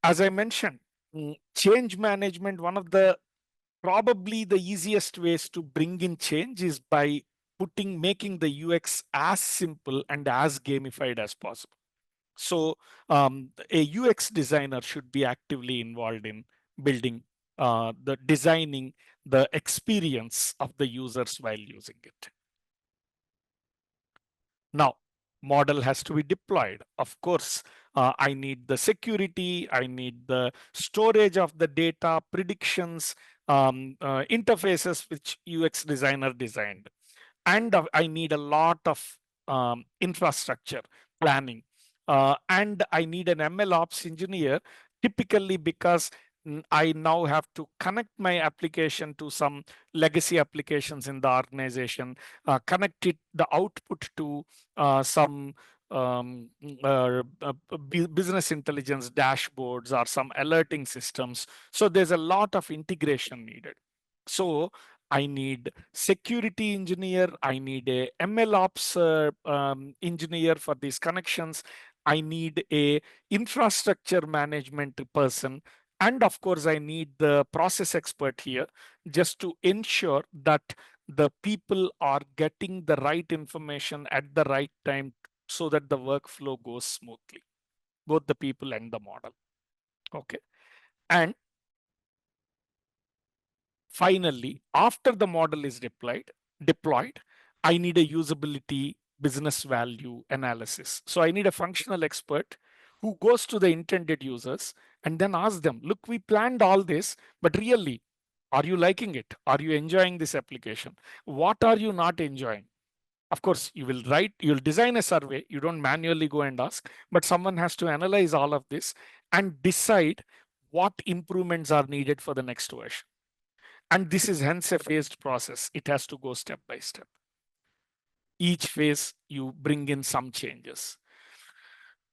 As I mentioned, change management, one of the probably the easiest ways to bring in change is by making the UX as simple and as gamified as possible. So a UX designer should be actively involved in building the designing the experience of the users while using it. Now, model has to be deployed. Of course, I need the security, I need the storage of the data, predictions, interfaces which UX designer designed. And I need a lot of infrastructure planning. And I need an ML ops engineer, typically because I now have to connect my application to some legacy applications in the organization, connect the output to some business intelligence dashboards or some alerting systems. So there's a lot of integration needed. So I need security engineer, I need a ML ops engineer for these connections, I need a infrastructure management person, and of course I need the process expert here just to ensure that the people are getting the right information at the right time so that the workflow goes smoothly, both the people and the model. Okay. And finally, after the model is deployed, I need a usability business value analysis. So I need a functional expert who goes to the intended users and then asks them, look, we planned all this, but really, are you liking it? Are you enjoying this application? What are you not enjoying? Of course, you'll design a survey. You don't manually go and ask, but someone has to analyze all of this and decide what improvements are needed for the next version. And this is hence a phased process. It has to go step by step. Each phase, you bring in some changes.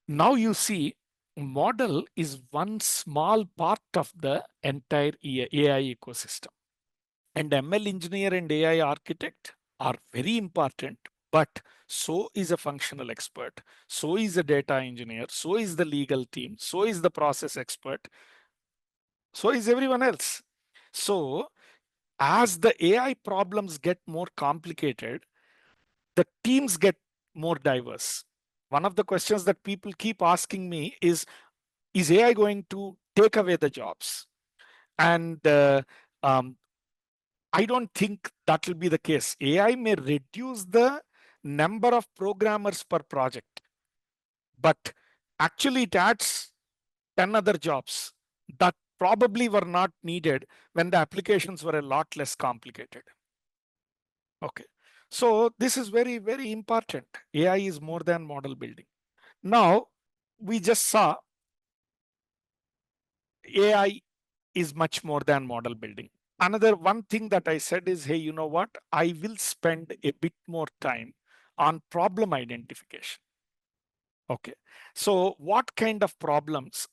Now you see, model is one small part of the entire AI ecosystem. And ML engineer and AI architect are very important, but so is a functional expert, so is a data engineer, so is the legal team, so is the process expert, so is everyone else. So as the AI problems get more complicated, the teams get more diverse. One of the questions that people keep asking me is AI going to take away the jobs? And um, I don't think that will be the case. AI may reduce the number of programmers per project, but actually it adds 10 other jobs that probably were not needed when the applications were a lot less complicated. Okay. So this is very, very important. AI is more than model building. Now, we just saw AI is much more than model building. Another one thing that I said is, hey, you know what? I will spend a bit more time on problem identification. Okay. So what kind of problems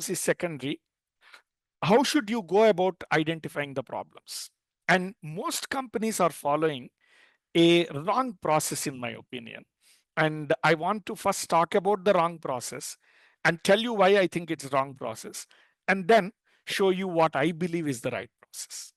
is secondary? How should you go about identifying the problems? And most companies are following a wrong process, in my opinion. And I want to first talk about the wrong process and tell you why I think it's wrong process, and then show you what I believe is the right process.